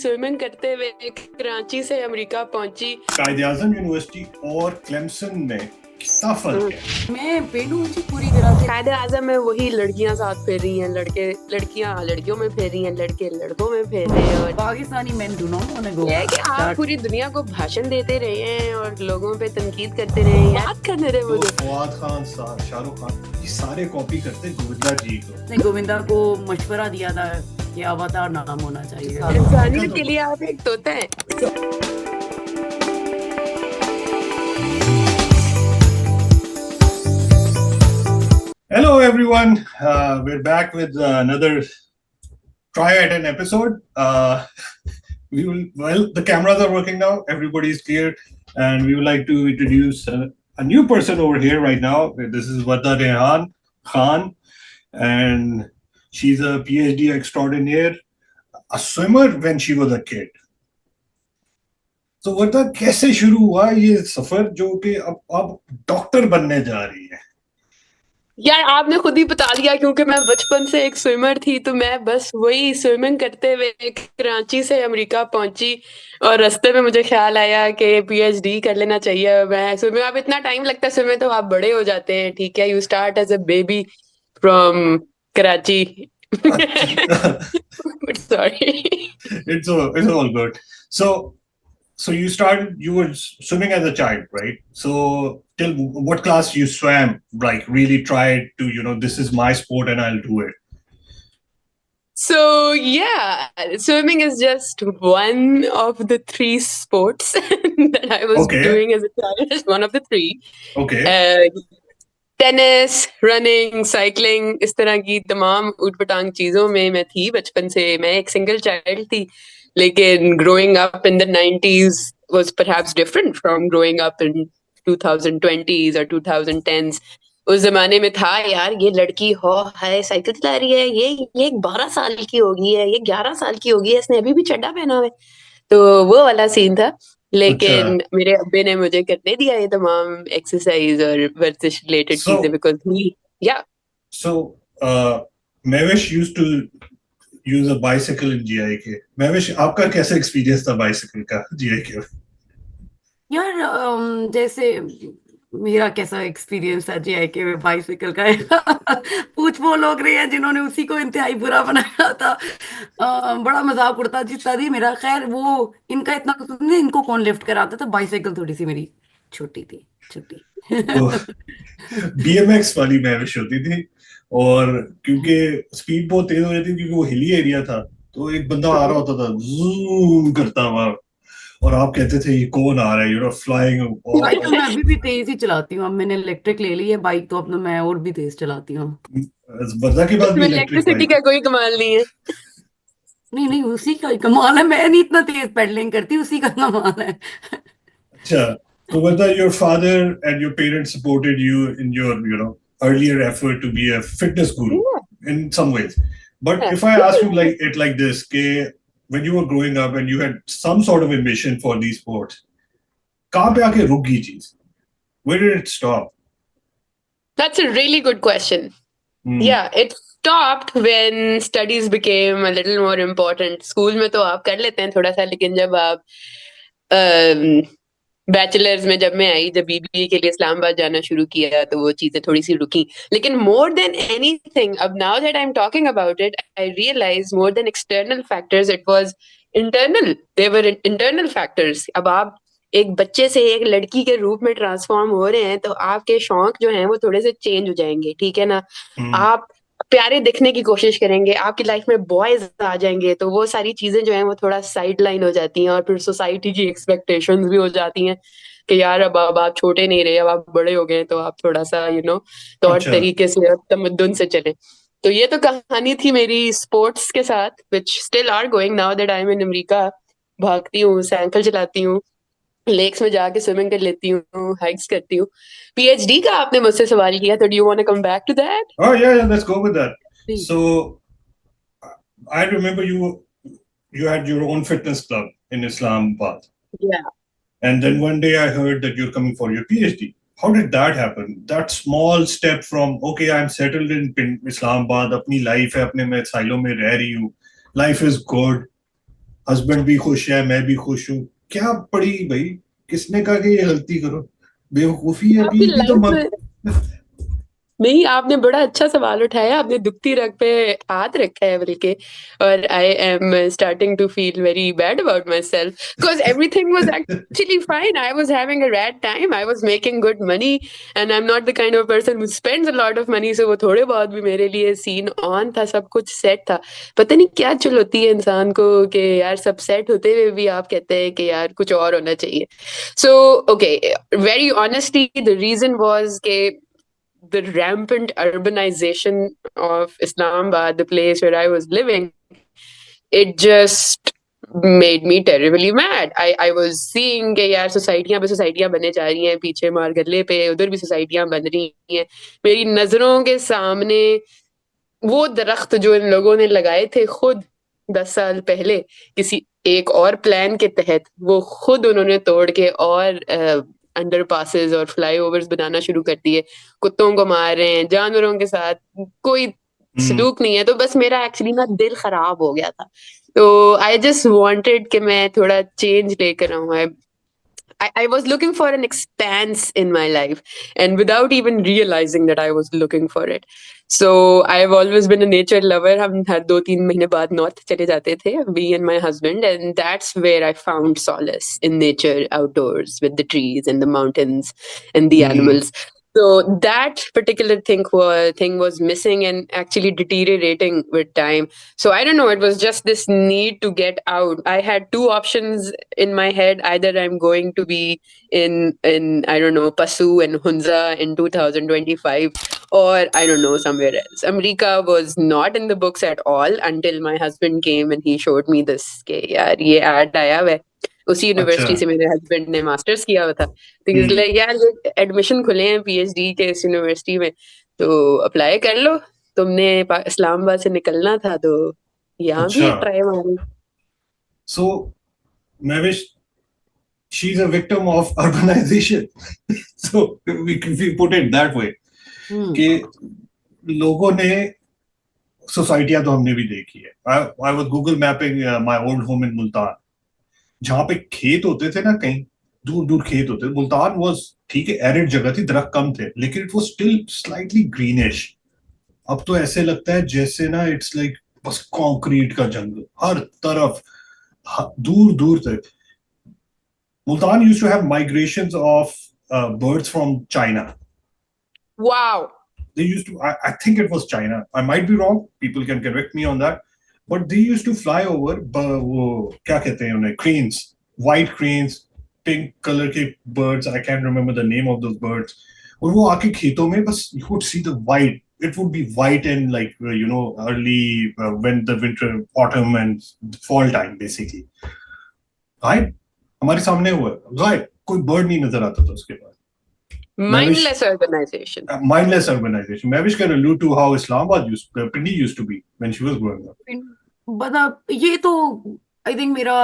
Swimming करते हुए कराची से अमेरिका पहुंची। कायद-ए-आज़म यूनिवर्सिटी और क्लेमसन में कितना फर्क है? मैं पेंडू जी पूरी तरह से कायद-ए-आज़म में वही लड़कियां साथ फेर रही हैं, लड़कियां लड़कियों में फेर रही हैं, लड़के लड़कों में फेर रहे हैं। और Pakistani men do not want to go ये है कि आप पूरी दुनिया को भाषण देते रहे हैं और लोगों पे तनकीद करते रहे हैं। याद करने रहे तो मुझे फवाद खान, शाहरुख खान, ये सारे कॉपी करते गोविंदा जी को। ने गोविंदा को मशवरा दिया था कि अवतार नाम होना चाहिए। इंसानियत के लिए आप एक तोता हैं। Hello everyone, we're back with another try at an episode. The cameras are working now, everybody's clear, and we would like to introduce a new person over here right now. This is Warda Rehan Khan, and she's a PhD extraordinaire, a swimmer when she was a kid. तो वर्दा कैसे शुरू हुआ ये सफर जो कि अब doctor बनने जा रही है? यार आपने खुद ही बता दिया, क्योंकि मैं बचपन से एक स्विमर थी, तो मैं बस वही स्विमिंग करते हुए कराची से अमेरिका पहुंची और रास्ते में मुझे ख्याल आया कि पीएचडी कर लेना चाहिए। मैं स्विमिंग, अब इतना टाइम लगता है स्विमिंग, तो आप बड़े हो जाते हैं, ठीक है, you start as a baby from Karachi. Sorry, It's all good. So you were swimming as a child, right? So till what class you swam, like really tried to, this is my sport and I'll do it? So yeah, swimming is just one of the three sports that I was Okay. doing as a child. It's one of the three. Okay. Tennis, running, cycling, इस तरह की तमाम ऊट-पटांग चीजों में मैं थी बचपन से। मैं एक सिंगल चाइल्ड थी, लेकिन growing up in the 90s was perhaps different from growing up in 2020s or 2010s. उस जमाने में था यार, ये लड़की हो है साइकिल चला रही है, ये 12 साल की होगी है, ये 11 साल की होगी है, इसने अभी भी चड्डा पहना हुआ है। तो वो वाला सीन था। लेकिन मेरे अब्बे ने मुझे करने दिया ये तमाम एक्सरसाइज और वर्जिश रिलेटेड चीजें, because he So Mavish used to use a bicycle in GIK. Mavish, आपका कैसा एक्सपीरियंस था बाइसिकल का GIK में? यार जैसे मेरा कैसा एक्सपीरियंस था जीआईके में बाइसिकल का पूछ वो लोग रहे हैं जिन्होंने उसी को इंतहाई बुरा बनाया था। बड़ा मजाक उड़ता जितना थी मेरा। खैर वो इनका इतना कुछ नहीं, इनको कौन लिफ्ट कराता था। बाइसाइकिल थोड़ी सी मेरी छोटी थी, छोटी। BMX वाली मैविश होती थी, और क्योंकि स्पीड बहुत तेज हो जाती थी, क्योंकि वो हिली एरिया था, तो एक बंदा आ रहा होता था जूम करता हुआ, और आप कहते थे ये कौन आ रहा है, फ्लाइंग। बाइक तो मैं अभी भी तेज ही चलाती हूँ। अब मैंने इलेक्ट्रिक ले ली है बाइक, तो अब मैं और भी तेज चलाती हूँ। वर्दा के पास भी इलेक्ट्रिसिटी का कोई कमाल नहीं है। नहीं, उसी का ही कमाल है। मैं नहीं इतना तेज पेडलिंग करती, उसी का कमाल है। अच्छा, तो Varda, your father and your parents supported you in your, earlier effort to be a fitness guru in some ways. But if I ask you like this, when you were growing up and you had some sort of ambition for these sports, कहाँ पे आके रुक गई चीज? Where did it stop? That's a really good question. Yeah, it stopped when studies became a little more important. School में तो आप कर लेते हैं थोड़ा सा, लेकिन जब आप बैचलर्स में जब मैं आई, जब बीबीए के लिए इस्लामाबाद जाना शुरू किया, तो वो चीजें थोड़ी सी रुकी। लेकिन मोर देन एनीथिंग, अब now that I am talking about it, I realise more than external factors, it was internal, they were internal factors. अब आप एक बच्चे से एक लड़की के रूप में ट्रांसफॉर्म हो रहे हैं, तो आपके शौक जो हैं वो थोड़े से चेंज हो जाएंगे, ठीक है ना। आप प्यारे दिखने की कोशिश करेंगे, आपकी लाइफ में बॉयज आ जाएंगे, तो वो सारी चीजें जो हैं वो थोड़ा साइड लाइन हो जाती हैं, और फिर सोसाइटी की एक्सपेक्टेशंस भी हो जाती हैं कि यार अब आप छोटे नहीं रहे, अब आप बड़े हो गए, तो आप थोड़ा सा तौर तरीके से और तमद्दुन से चलें। तो ये तो कहानी थी मेरी स्पोर्ट्स के साथ, which still are going now that I am in America. भागती हूँ, साइकिल चलाती हूँ, लेक्स में जाके स्विमिंग कर लेती हूँ, हाइक्स करती हूँ। पीएचडी का आपने मुझसे सवाल किया, तो do you want to come back to that? Oh yeah, let's go with that. So I remember you had your own fitness club in Islamabad. Yeah. And then one day I heard that you're coming for your PhD. How did that happen? That small step from, okay, I'm settled in Islamabad, अपनी life है, अपने मैं साइलों में रह रही हूँ, life is good. Husband भी खुश है, मैं भी खुश हूँ, क्या पड़ी भाई, किसने कहा कि ये गलती करो, बेवकूफी है, आपकी अभी भी तो लाइफ में नहीं, आपने बड़ा अच्छा सवाल उठाया, आपने दुखती रग पे हाथ रखा है बल्कि, और I am starting to feel very bad about myself because everything was actually fine. I was having a rad time, I was making good money and I am not the kind of person who spends a lot of money, so वो थोड़े बहुत भी मेरे लिए scene on था, सब कुछ set था. पता नहीं क्या चुल होती है इंसान को कि यार सब सेट होते हुए भी आप कहते हैं कि यार कुछ और होना चाहिए. So okay, very honestly the reason was के the rampant urbanization of Islamabad, the place where I was living, it just made me terribly mad. I was seeing कि यार सोसाइटियां पे सोसाइटियां बनने जा रही हैं, पीछे मार गल्ले पे उधर भी सोसाइटियां बन रही हैं मेरी नजरों के सामने. वो दरख्त जो इन लोगों ने लगाए थे खुद 10 साल पहले किसी एक और प्लान के तहत, वो खुद उन्होंने तोड़ के और अंडर पासेस और फ्लाईओवर्स बनाना शुरू कर दिए. कुत्तों को मार रहे हैं, जानवरों के साथ कोई सलूक नहीं है. तो बस मेरा एक्चुअली ना दिल खराब हो गया था. तो आई जस्ट वांटेड कि मैं थोड़ा चेंज लेकर आऊं. I was looking for an expanse in my life, and without even realizing that I was looking for it. So I've always been a nature lover. हम हर 2-3 महीने बाद नॉर्थ चले जाते थे, me and my husband, and that's where I found solace in nature, outdoors, with the trees and the mountains and the animals. So that particular thing was missing and actually deteriorating with time. So I don't know, it was just this need to get out. I had two options in my head. Either I'm going to be in I don't know, Pasu and Hunza in 2025, or I don't know, somewhere else. America was not in the books at all until my husband came and he showed me this के यार ये ad आया हुआ है. उसी university से मेरे husband ने मास्टर्स किया हुआ था. तो इसलिए यार ये एडमिशन खुले हैं पीएचडी के इस यूनिवर्सिटी में, तो अप्लाई कर लो. तुमने इस्लामाबाद से निकलना था तो यहाँ भी एक ट्राई मारी. So Mavish, she's a victim of urbanization. So we put it that way कि लोगों ने सोसाइटियां तो हमने भी देखी है. I was Google mapping my old home in Multan, जहाँ पे खेत होते थे ना, कहीं दूर दूर खेत होते थे. मुल्तान वाज ठीक है, एरिड जगह थी, दरख्त कम थे, लेकिन it was still slightly greenish. अब तो ऐसे लगता है जैसे ना इट्स लाइक बस कंक्रीट का जंगल हर तरफ, दूर दूर तक. Multan used to have migrations of birds from China. Wow. They used to, I think it was China. I might be wrong. People can correct me on that. But they used to fly over, वो क्या कहते हैं उन्हें, cranes, white cranes, pink color के birds. I can't remember the name of those birds. और वो आके खेतों में बस you would see the white. It would be white and like early when the winter, autumn and fall time basically. Right? हमारे सामने हुआ गायब, कोई bird नहीं नजर आता था उसके बाद. Mindless urbanization. Mindless urbanization. Mavish can allude to how Islamabad Pindi used to be when she was growing up. But ये तो I think मेरा,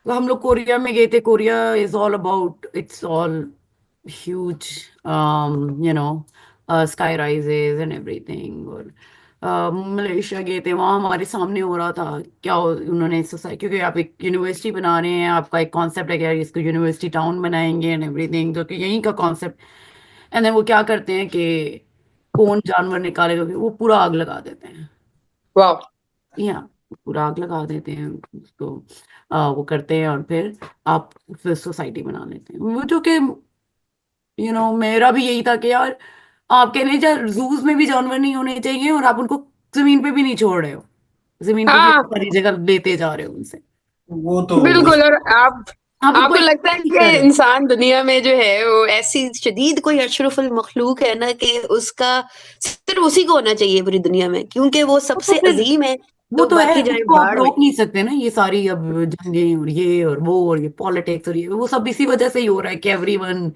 हम लोग कोरिया में गए थे. Korea is all about, it's all huge, sky rises and everything. और Malaysia गए थे, वहाँ हमारे सामने हो रहा था क्या उन्होंने सोसाइटी, क्योंकि आप एक यूनिवर्सिटी बना रहे हैं, आपका एक कॉन्सेप्ट है कि यार इसको यूनिवर्सिटी टाउन बनाएंगे एंड एवरीथिंग, तो यहीं का कॉन्सेप्ट. एंड देन वो क्या करते हैं कि कौन जानवर निकाले, तो वो पूरा आग लगा देते हैं. वाह. या पूरा आग लगा देते हैं उसको, वो करते हैं और फिर आप फिर सोसाइटी बना लेते हैं. वो जो कि मेरा भी यही था कि यार आप कह रहे हैं जूज में भी जानवर नहीं होने चाहिए और आप उनको जमीन पे भी नहीं छोड़ रहे हो, जमीन पे भी सारी जगह लेते जा रहे हो उनसे. वो तो बिल्कुल. और आपको लगता है कि करें. इंसान दुनिया में जो है वो ऐसी शदीद कोई अशरफुल मखलूक है ना कि उसका सिर्फ उसी को होना चाहिए पूरी दुनिया में, क्योंकि वो सबसे अजीम है. वो तो है, बाकी जाए उसको आप बाहर रोक नहीं सकते ना. ये सारी अब जंगें और ये और वो और ये पॉलिटिक्स और ये वो सब इसी वजह से ही हो रहा है कि everyone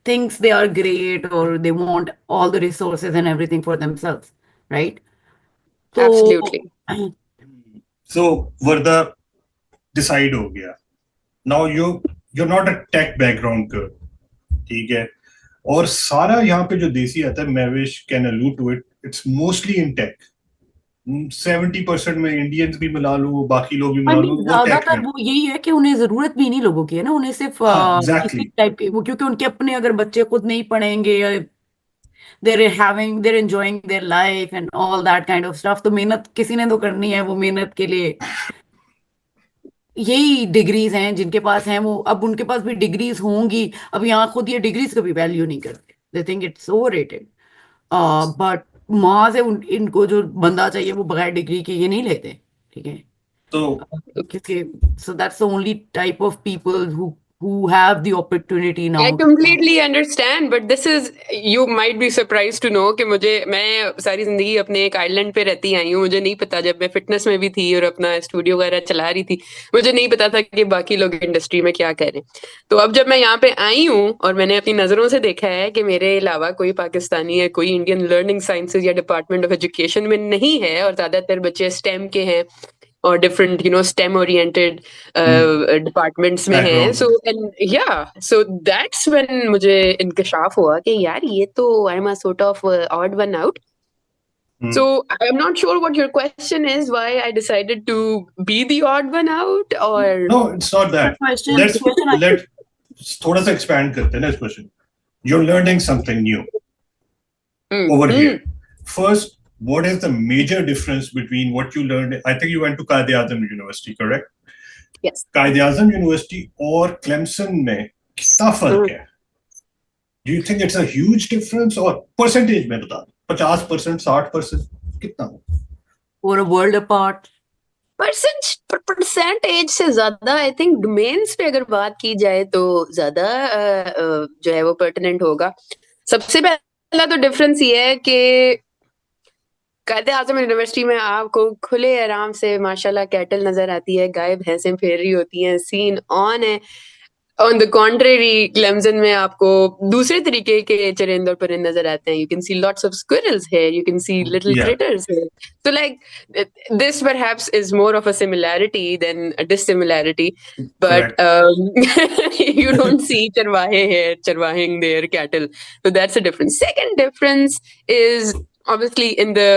thinks they are great or they want all the resources and everything for themselves, right? So, Absolutely. So Varda, decide हो गया. Now you're not a tech background girl, ठीक है, और सारा यहाँ पे जो देसी आता है, Mavish can allude to it, it's mostly in tech. 70% में इंडियंस भी मिला लूं, बाकी लोग भी मिला लूं, वो टेक ज्यादातर में। वो यही है कि उन्हें जरूरत भी नहीं लोगों की है ना, उन्हें सिर्फ हाँ किसी एग्जैक्टली। टाइप की वो, क्योंकि उनके अपने अगर बच्चे खुद नहीं पढ़ेंगे, they're enjoying their life and all that kind of stuff, तो मेहनत किसी ने तो करनी है, वो मेहनत के लिए यही डिग्रीज हैं जिनके पास हैं वो, अब उनके पास भी डिग्रीज होंगी, अब यहाँ खुद ये डिग्रीज का भी वैल्यू नहीं करते, they think it's overrated. But वहां से इनको जो बंदा चाहिए वो बगैर डिग्री के ये नहीं लेते, ठीक है। तो क्योंकि so that's the only type of people who have the opportunity now I to completely understand, but this is, you might be surprised to know कि मैं सारी जिंदगी अपने एक आइलैंड पे रहती आई हूँ। मुझे नहीं पता, जब मैं फिटनेस में भी थी और अपना स्टूडियो वगैरह चला रही थी, मुझे नहीं पता था कि बाकी लोग इंडस्ट्री में क्या कर रहे हैं। तो अब जब मैं यहाँ पे आई हूँ और मैंने अपनी नजरों से देखा है कि मेरे अलावा कोई पाकिस्तानी या कोई इंडियन लर्निंग साइंसेज या डिपार्टमेंट ऑफ एजुकेशन में नहीं है, और ज्यादातर बच्चे स्टेम के हैं और डिफरेंट स्टेम ओरिएंटेड डिपार्टमेंट्स में हैं। बैकग्राउंड। सो एंड या सो दैट्स व्हेन मुझे इंकशाफ हुआ कि यार ये तो I am a sort of odd one out. So I'm not sure what your question is, why I decided to be the odd one out, or No, it's not that. Let's थोड़ा सा expand करते हैं ना इस question. You're learning something new over here. First, what is the major difference between what you learned? I think you went to Quaid-e-Azam University, correct? yes. Quaid-e-Azam University और Clemson में कितना फर्क है? Do you think it's a huge difference, और percentage में बता, 50%, 60%, कितना? or a world apart? Percentage से ज्यादा आई थिंक डोमेन्स पे अगर बात की जाए तो ज्यादा जो है वो पर्टिनेंट होगा। सबसे पहला तो डिफरेंस ये है कि कायदे आजम यूनिवर्सिटी में आपको खुले आराम से माशाल्लाह कैटल नजर आती है, गाय भैंसें फेर रही होती हैं, सीन ऑन है। ऑन द कॉन्ट्रेरी क्लेमसन में आपको दूसरे तरीके के चरिंद और परिंद नजर आते हैं। You can see lots of squirrels है, you can see little critters है। So like this perhaps is more of a similarity than a dissimilarity, but you don't see charwahe here charwahing their cattle, so that's a difference. Second difference is obviously in the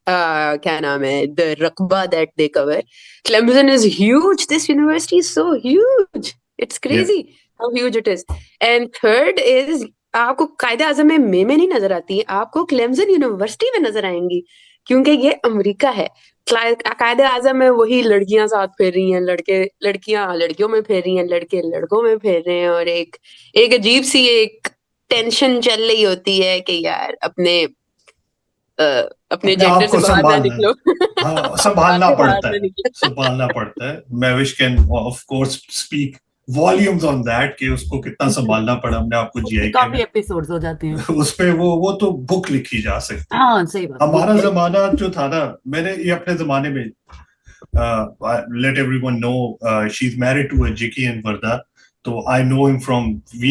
क्या नाम है, the raqba that they cover. Clemson is huge. This university is so huge. It's crazy how huge it is. And third is आपको कायदे आजम में मेमें नहीं नजर आती है, आपको क्लेमसन यूनिवर्सिटी में नजर आएंगी, क्योंकि ये अमेरिका है। कायदे आजम में वही लड़कियां साथ फेर रही हैं, लड़के लड़कियां लड़कियों में फेर रही हैं, लड़के लड़कों में फेर रहे हैं, और एक अजीब सी एक टेंशन चल रही होती है कि यार अपने जेंडर से बाहर ना निकलो। हाँ, संभालना पड़ता है। मैविश can of course speak volumes on that कि उसको कितना संभालना पड़ा हमने आपको जीआई के काफी एपिसोड्स हो जाते हैं उस पे, वो तो बुक लिखी जा सकती है। हाँ सही बात। हमारा जमाना जो था ना, मैंने ये अपने जमाने में let everyone know she is married to a JK in Wardha, तो we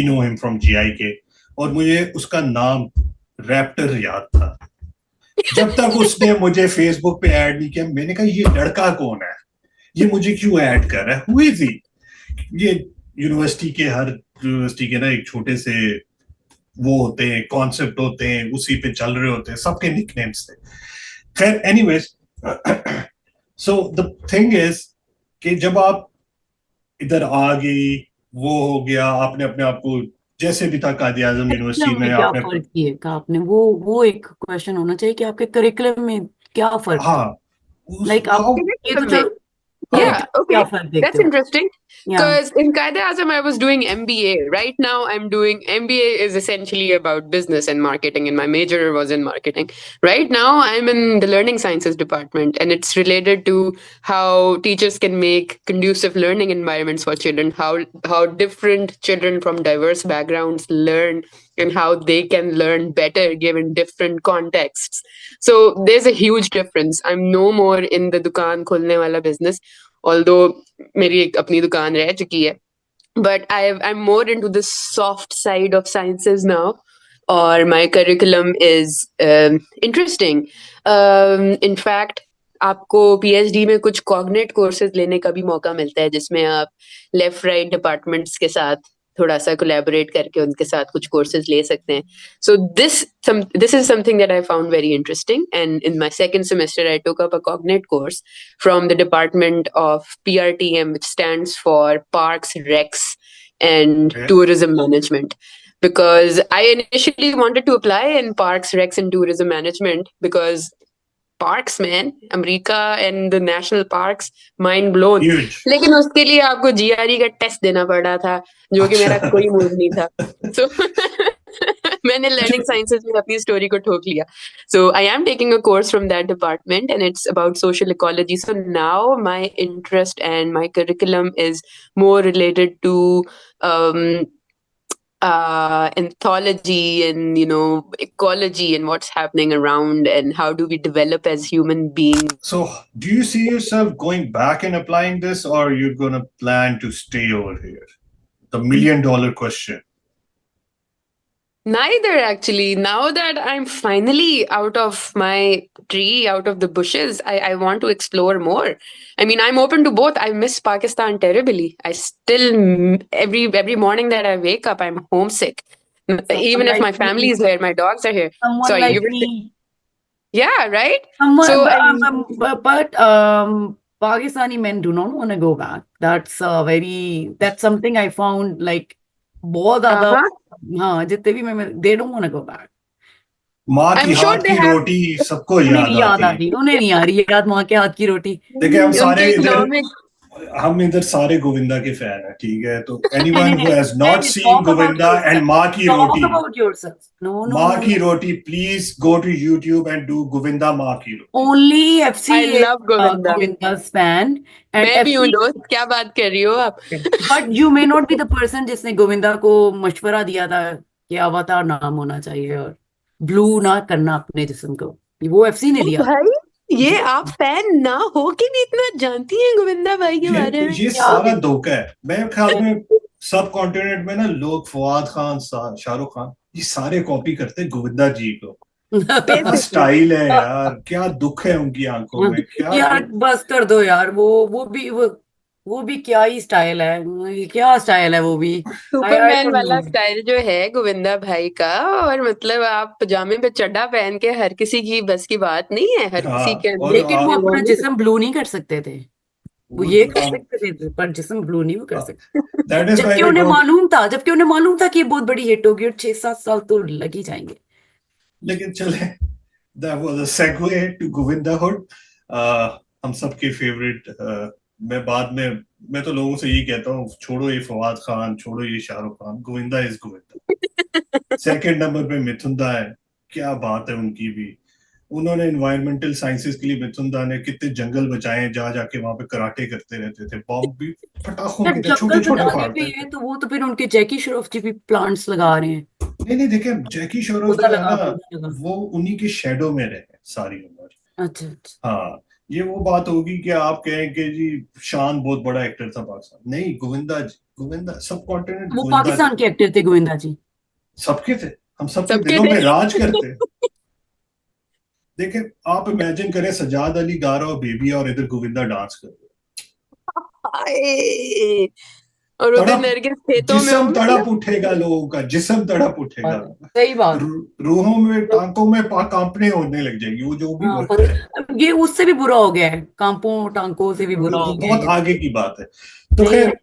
know him from GI K, और मुझे उसका नाम रैप्टर याद था। जब तक उसने मुझे फेसबुक पे ऐड नहीं किया, मैंने कहा ये लड़का कौन है, ये मुझे क्यों ऐड कर रहा है, हुई थी ये यूनिवर्सिटी के ना एक छोटे से वो होते हैं, कॉन्सेप्ट होते हैं, उसी पे चल रहे होते हैं, सबके निकनेम्स थे। खैर anyways, so the thing is कि जब आप इधर आ गई, वो हो गया, आपने अपने आप को जैसे भी था कायद-ए-आज़म यूनिवर्सिटी में आपने फर्क किए का आपने, वो एक क्वेश्चन होना चाहिए कि आपके करिकुलम में क्या फर्क है। लाइक आप Yeah, okay, that's interesting. Yeah. Because in Qaid-e-Azam, I was doing MBA. Right now, I'm doing MBA is essentially about business and marketing, and my major was in marketing. Right now, I'm in the learning sciences department, and it's related to how teachers can make conducive learning environments for children, how different children from diverse backgrounds learn, and how they can learn better given different contexts. So there's a huge difference. I'm no more in the dukaan khulne wala business, although मेरी एक अपनी दुकान रह चुकी है, but I'm more into the soft side of sciences now, or my curriculum is interesting. In fact, आपको PhD में कुछ कॉग्नेट कोर्सेज लेने का भी मौका मिलता है, जिसमें आप लेफ्ट राइट डिपार्टमेंट्स के साथ थोड़ा सा कोलैबोरेट करके उनके साथ कुछ कोर्सेज ले सकते हैं. So this is something that I found very interesting, and in my second semester I took up a cognate course from the Department of PRTM, which stands for Parks, Recs and Okay. Tourism Management, because I initially wanted to apply in Parks, Recs and Tourism Management because parks, man, America and the national parks, mind blown. Huge. लेकिन उसके लिए आपको GRE का test देना पड़ा था, जो कि मेरा अच्छा. कोई मूड नहीं था. So मैंने लर्निंग साइंसेज में अपनी स्टोरी को ठोक लिया. So I am taking a course from that department and it's about social ecology. So now my interest and my curriculum is more related to um, anthology and ecology and what's happening around and how do we develop as human beings. So do you see yourself going back and applying this, or you're gonna plan to stay over here? The $1 million question. Neither, actually. Now that I'm finally out of my tree, out of the bushes, I want to explore more. I mean, I'm open to both. I miss Pakistan terribly. I still, every morning that I wake up, I'm homesick. Even if my family is here, my dogs are here. Someone Sorry, like you were me. Yeah, right? Someone, So but Pakistani men do not want to go back. That's something I found like बहुत ज्यादा. हाँ, जितने भी मैं they don't want to go back. माँ की I'm sure हाथ they की have- रोटी सबको उन्हें याद नहीं याद आ आती रही, उन्हें नहीं आ रही याद माँ के हाथ की रोटी. देखिए हम सारे उनके इधर economic- हम इधर सारे गोविंदा के फैन हैं, ठीक है. तो anyone नहीं, who नहीं, has not नहीं, seen talk about Govinda yourself. and माँ की Talk roti, about yourself. No, माँ की no. Roti, please go to YouTube and do Govinda माँ की रोटी. Only FC I is love Govinda. Govinda's fan. And मैं भी हूँ FC, दोस्त, क्या बात कर रही हो आप? but you may not be the person जिसने गोविंदा को मशवरा दिया था कि अवतार नाम होना चाहिए और ब्लू ना करना अपने जिस्म को. वो FC ने दिया. भाई, ये आप फैन ना हो के भी इतना जानती हैं गोविंदा भाई के बारे में? ये सारा धोखा है. मेरे ख्याल में सब कॉन्टिनेंट में ना लोग फवाद खान, शाहरुख खान, ये सारे कॉपी करते हैं गोविंदा जी को. क्या स्टाइल है यार, क्या दुख है उनकी आंखों में. क्या यार बस कर दो यार. वो भी क्या ही स्टाइल है. क्या स्टाइल है वो भी. सुपरमैन वाला स्टाइल जो है गोविंदा भाई का, और मतलब आप पजामे पे चड्डा पहन के हर किसी की बस की बात नहीं है. हर किसी के और लेकिन वो अपना जिस्म ब्लू नहीं कर सकते थे. वो ये कर सकते थे पर जिस्म ब्लू नहीं वो कर सकते. जबकि उन्हें मालूम था कि ये बहुत बड़ी हिट होगी और 6-7 साल तो लग ही जाएंगे. लेकिन चले, that was a segue to गोविंदाहुड. हम सबके फेवरेट. मैं तो लोगों से यही कहता हूँ, छोड़ो ये फवाद खान, छोड़ो ये Shahrukh Khan, Govinda is Govinda. Second number पे मिथुन दा है. क्या बात है उनकी भी. उन्होंने एनवायरमेंटल साइंसेस के लिए, मिथुन दा ने कितने जंगल बचाए, जा जाके वहां पे कराटे करते रहते थे. बॉम्ब भी पटाखों के छोटे छोटे फाड़ते थे. तो वो तो फिर उनके जैकी श्रॉफ जी भी प्लांट्स लगा रहे हैं. नहीं देखिए, जैकी श्रॉफ जो है ना, वो उन्हीं के शेडो में रहे सारी उम्र. अच्छा. हाँ, ये वो बात होगी कि आप कहें कि जी शान बहुत बड़ा एक्टर था पाकिस्तान. नहीं, गोविंदा सब कॉन्टिनेंट. वो पाकिस्तान के एक्टर थे गोविंदा जी. सबके थे. हम सबके दिलों में राज करते. देखिए, आप इमेजिन करें सजाद अली गा रहा हो बेबी और इधर गोविंदा डांस कर रहे. और उधर नरगिस खेतों में. जिस्म तड़प उठेगा, लोगों का जिस्म तड़प उठेगा. सही बात. रूहों में, टांकों में कांपने होने लग जाएगी. वो जो भी ये उससे भी बुरा हो गया है. कांपों टांकों से भी बुरा हो गया. बहुत आगे की बात है. तो खैर,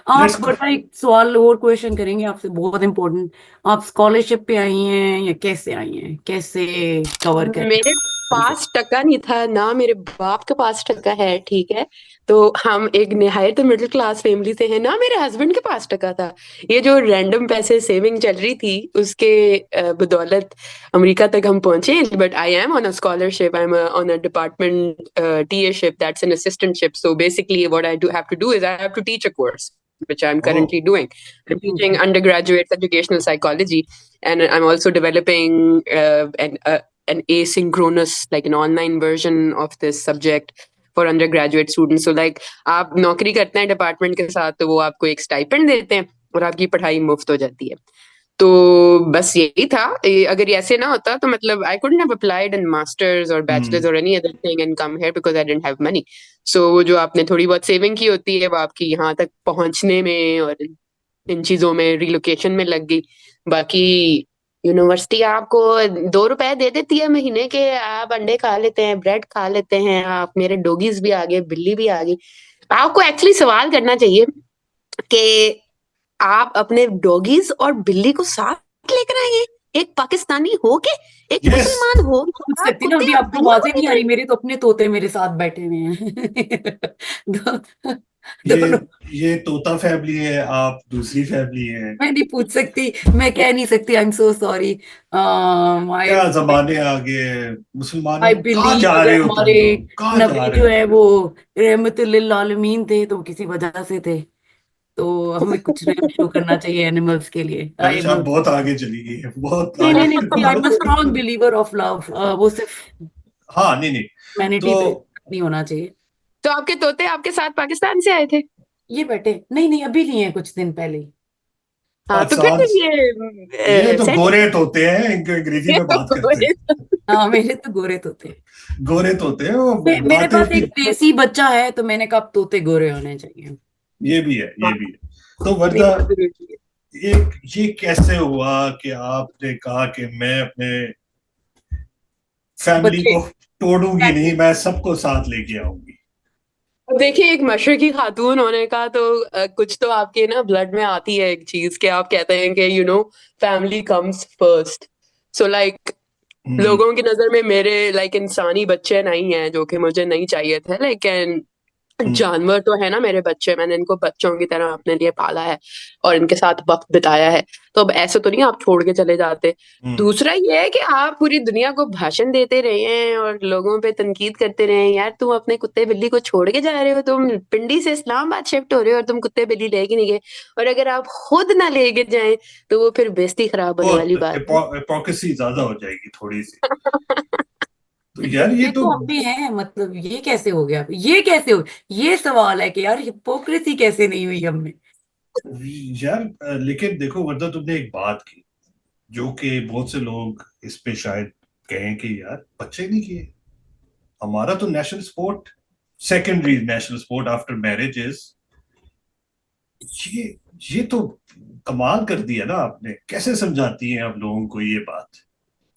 आप बड़ा एक सवाल और क्वेश्चन करेंगे आपसे, बहुत इम्पोर्टेंट. आप स्कॉलरशिप पे आई हैं या कैसे आई हैं, कैसे कवर करें? मेरे पास टका नहीं था ना, मेरे बाप के पास टका है, ठीक है. तो हम एक निहायत मिडिल क्लास फैमिली से हैं ना, मेरे हस्बैंड के पास टका था. ये जो रैंडम पैसे सेविंग चल रही थी उसके बदौलत अमेरिका तक हम पहुंचे. But I am on a scholarship. I am on a department TAship, that's an assistantship. So basically what I have to do is I have to teach a course which I'm currently doing. I'm teaching undergraduate educational psychology, and I'm also developing an asynchronous, like an online version of this subject for undergraduate students. So like आप नौकरी करते हैं department के साथ, तो वो आपको एक स्टाइपेंड देते हैं और आपकी पढ़ाई मुफ्त हो जाती है. तो बस यही था. अगर ऐसे ना होता तो मतलब I couldn't have applied in masters or bachelors or any other thing and come here because I didn't have money. So वो जो आपने थोड़ी बहुत सेविंग की होती है वो आपकी यहाँ तक पहुंचने में और इन चीजों में, रिलोकेशन में लग गई। बाकी यूनिवर्सिटी आपको 2 रुपए दे देती है महीने के, आप अंडे खा लेते हैं, ब्रेड खा लेते हैं, आप मेरे डॉगीज भी आ गए, बिल्ली भी आ गई। आपको एक्चुअली सवाल करना चाहिए कि आप अपने डॉगीज और बिल्ली को साथ लेकर आएंगे, एक पाकिस्तानी हो के, एक यस, मुसलमान हो पूछ के, आप सकती ना, कुत्ते अभी और आपको बिल्ली को आवाजें नहीं आ लेकर रही, मेरे तो अपने तोते मेरे साथ बैठे हुए हैं। दो, ये दोनों। ये तोता फैमिली है, आप दूसरी फैमिली है। मैं नहीं पूछ सकती, मैं कह नहीं सकती, आई एम सो सॉरी। आई क्या जमाने आ गए मुसलमानों, आई कहाँ बिलीव जा अगर रहे हो तुम हमारे लोग, कहाँ जा नबी रहे जो हो? है वो रहमतुल्लिल आलमीन थे तो किसी वजह से थे, तो हमें कुछ रहम शो करना चाहिए एनिमल्स के लिए। आई कल एम आप बहुत आगे चली गई है, बहुत नहीं नहीं आगे। नहीं, I am strong believer of love. वो सिर्फ हाँ, नहीं नहीं, ह्यूमैनिटी पे तो नहीं होना चाहिए। तो आपके तोते आपके साथ पाकिस्तान से आए थे? ये बैठे नहीं नहीं, अभी नहीं है, कुछ दिन पहले ही। हाँ, तो फिर पाकिस्तान तो ये ये तो सेट गोरे तोते हैं, इनको अंग्रेजी में बात करते हैं। हाँ, मेरे तो गोरे तोते हैं। गोरे तोते हैं वो, मेरे बातें पास इतनी। एक देसी बच्चा है तो मैंने कहा अब तोते गोरे होने चाहिए। ये भी है, ये हाँ, भी है। तो नहीं वर्दा, बहुत जरूरी है। ये ये कैसे हुआ कि आपने कहा कि मैं अपने फैमिली बच्चे को तोड़ूंगी नहीं, मैं सबको साथ लेके आऊंगी? अब देखिए, एक मशरकी खातून होने का तो कुछ तो आपके ना ब्लड में आती है एक चीज, के आप कहते हैं कि family comes first. So like, hmm. लोगों की नजर में मेरे लाइक इंसानी बच्चे नहीं हैं जो कि मुझे नहीं चाहिए थे, लेकिन हम्म। जानवर तो है ना मेरे बच्चे, मैंने इनको बच्चों की तरह अपने लिए पाला है और इनके साथ वक्त बिताया है। तो अब ऐसे तो नहीं आप छोड़ के चले जाते। हम्म। दूसरा ये है कि आप पूरी दुनिया को भाषण देते रहे हैं और लोगों पे तनकीद करते रहे हैं, यार तुम अपने कुत्ते बिल्ली को छोड़ के जा रहे हो, तुम पिंडी से इस्लामाबाद शिफ्ट हो रहे हो और तुम कुत्ते बिल्ली लेके नहीं गए, और अगर आप खुद ना लेके जाएं तो वो फिर बेइज्जती खराब होने वाली बहुत बात हिपोक्रेसी ज्यादा हो जाएगी थोड़ी सी। तो यार ये ये तो, तो हम भी हैं, मतलब ये कैसे हो गया, ये कैसे हो, ये सवाल है कि यार हिपोक्रेसी कैसे नहीं हुई हम में। यार लेकिन देखो वर्दा, तुमने एक बात की जो कि बहुत से लोग इस पे शायद कहें कि यार बच्चे नहीं किए। हमारा तो national sport, secondary national sport after marriage is, ये ये तो कमाल कर दिया ना आपने। कैसे समझाती हैं आप लोगों को ये बात?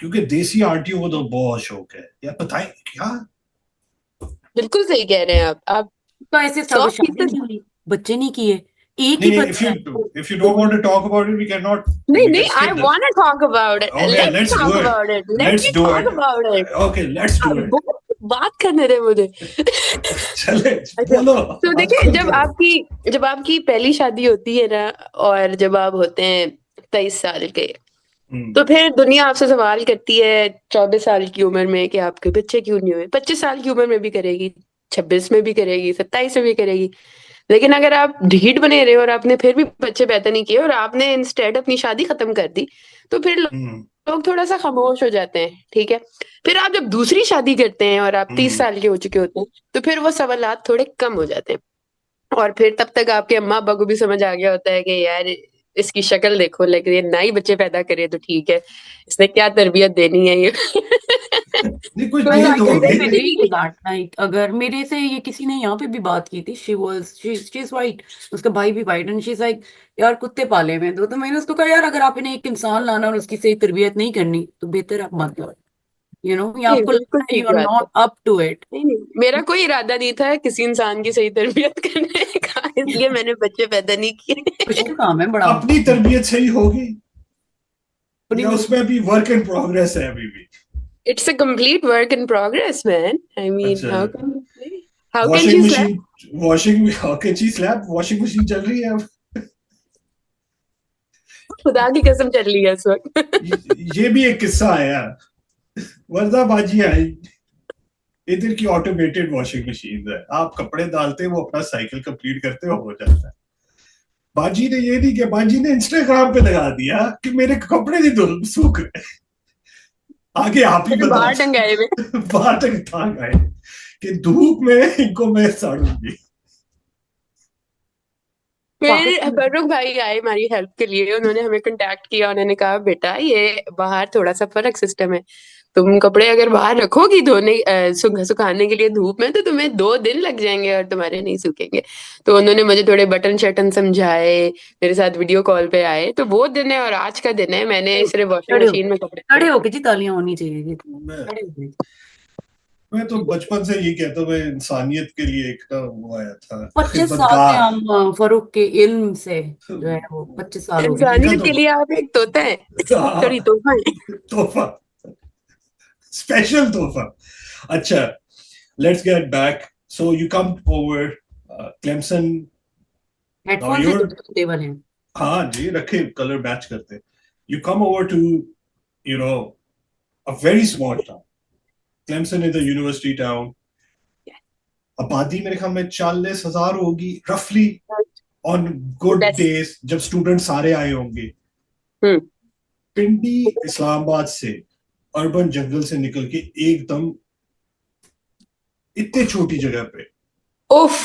क्योंकि देसी आंटियों को तो बहुत शौक है यार, बताएं क्या? बिल्कुल सही कह रहे हैं आप तो ऐसे सौ सब शादी फीसद नहीं हुई, बच्चे नहीं किए, एक नहीं ही नहीं, बच्चा है इफ यू डोंट तो want to talk about it, we can not, नहीं वी नहीं, can I skip this. Want to talk about it, okay, let's let's talk do it, about it, let let's me do talk it. About it. Okay, let's do it. बात करने दे मुझे। चले, अच्छा, बोलो, तो बात देखिए, खुल करो। जब आपकी पहली शादी होती है ना, और जब आप होते हैं 23 साल के, हम्म। तो फिर दुनिया आपसे सवाल करती है 24 साल की उम्र में कि आपके बच्चे क्यों नहीं हुए। 25 साल की उम्र में भी करेगी, 26 में भी करेगी, 27 में भी करेगी। लेकिन अगर आप ढीठ बने रहे और आपने फिर भी बच्चे पैदा नहीं किए और आपने इंस्टेड अपनी शादी खत्म कर दी, तो फिर हम्म। लोग थोड़ा सा खामोश हो जाते हैं, ठीक है। फिर आप जब दूसरी शादी करते हैं और आप 30 साल के हो चुके होते हैं, तो फिर वो सवालात थोड़े कम हो जाते हैं। और फिर तब तक आपके अम्मा अब्बा को भी समझ आ गया होता है कि यार इसकी शक्ल देखो, लेकिन ये ना ही बच्चे पैदा करे तो ठीक है, इसने क्या तरबियत देनी है ये। नहीं, कुछ आई तो नहीं आई तो कैन होगी। Agree to that. लाइक अगर मेरे से ये किसी ने यहाँ पे भी बात की थी, शी इज वाइट, उसका भाई भी white, and she is like यार कुत्ते पाले हुए हैं तो मैंने उसको कहा यार अगर आपने एक इंसान लाना और उसकी सही तरबियत नहीं करनी तो बेहतर आप मत लो, या नहीं, आपको बिल्कुल लगता है ठीक यू आर बात है। Not up to it. नहीं नहीं, मेरा कोई इरादा नहीं था किसी इंसान की सही तरबियत करने का, इसलिए मैंने बच्चे पैदा नहीं किए। मुश्किल काम है बड़ा। अपनी तरबियत सही होगी What do you या mean? उसमें अभी वर्क इन प्रोग्रेस है अभी भी? It's a complete work in progress, man. I mean, अच्छा, how can washing she slap? Machine, washing, okay जी, स्लैब वॉशिंग मशीन चल रही है अब। खुदा की कसम चल रही है इस वक्त। ये भी एक किस्सा है यार। वर्दा बाजी आई, इधर की ऑटोमेटेड वॉशिंग मशीन है, आप कपड़े डालते हो वो अपना साइकिल कंप्लीट करते हो जाता है। बाजी ने ये नहीं किया, बाजी ने इंस्टाग्राम पे लगा दिया कि मेरे कपड़े नहीं धुल सूख रहे। आगे आप ही फिर बता बाहर टंगाए हुए। दो। बाहर तक था गए कि धूप में इनको मैं साड़ूंगी। फिर पाकिस्तान फर्रुख भाई आए हमारी हेल्प के लिए, उन्होंने हमें कांटेक्ट किया, उन्होंने कहा बेटा ये बाहर थोड़ा सा फर्क सिस्टम है, तुम कपड़े अगर बाहर रखोगी धोने सुखाने के लिए धूप में तो तुम्हें 2 दिन लग जाएंगे और तुम्हारे नहीं सूखेंगे। तो उन्होंने मुझे थोड़े बटन शटन समझाए, मेरे साथ वीडियो कॉल पे आए। तो वो दिन है और आज का दिन है। मैंने सिर्फ वॉशिंग खड़े हो मशीन में कपड़े खड़े होके जी तालियां होनी चाहिए जी, मैं खड़े होके। मैं तो बचपन से ये कहता हूँ, मैं इंसानियत के लिए एक ना वो आया था 25 साल से खिदमतगार। हम फारूक के इल्म से जो है वो 25 साल हो गए। इनका इंसानियत तो के लिए आप एक तोता है, सॉरी तोहफा है। तोहफा, स्पेशल तोहफा। अच्छा, let's get back. So you come over Clemson. Now headphone से यूर, तो टेबल है। हाँ जी, रखे कलर मैच करते। You come over to, you know, a very small town. Clemson is a university town. आबादी मेरे ख्याल में 40,000 होगी रफली ऑन गुड Best. डेज, जब स्टूडेंट सारे आए होंगे। हम्म। पिंडी इस्लामाबाद से, अर्बन जंगल से निकल के एकदम इतने छोटी जगह पे। उफ,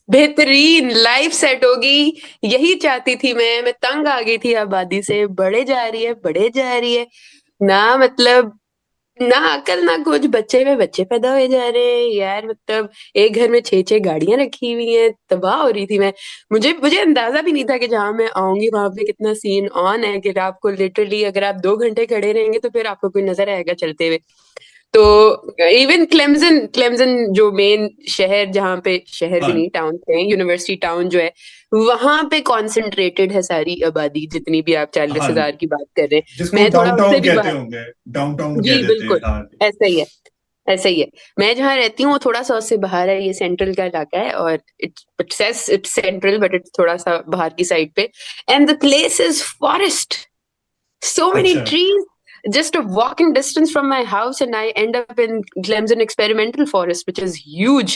बेहतरीन लाइफ सेट होगी। यही चाहती थी मैं तंग आ गई थी आबादी से। बढ़े जा रही है, बढ़े जा रही है, ना मतलब ना अकल ना कुछ। बच्चे में बच्चे पैदा हुए जा रहे हैं यार। मतलब एक घर में 6-6 गाड़ियां रखी हुई हैं। तबाह हो रही थी मैं। मुझे मुझे अंदाजा भी नहीं था कि जहां मैं आऊंगी वहां पे कितना सीन ऑन है, कि आपको लिटरली अगर आप 2 घंटे खड़े रहेंगे तो फिर आपको कोई नजर आएगा चलते हुए। तो इवन क्लेमजन क्लेमजन जो मेन शहर, जहाँ पे शहर भी हाँ, नहीं टाउन है, यूनिवर्सिटी टाउन जो है, वहां पे कॉन्सेंट्रेटेड है सारी आबादी, जितनी भी आप चालीस हाँ, हजार की बात कर रहे हैं। जिसको मैं थोड़ा उससे डाउनटाउन भी कहते बाहर। होंगे, डाउनटाउन जी कह देते हैं, बिल्कुल, हाँ। ऐसा ही है, ऐसा ही है। मैं जहाँ रहती हूँ वो थोड़ा सा उससे बाहर है। ये सेंट्रल का इलाका है और it says it's central but it's थोड़ा सा बाहर की साइड पे। And the place is forest, so many अच्छा, trees, just a walking distance from my house, and I end up in Clemson Experimental Forest, which is huge,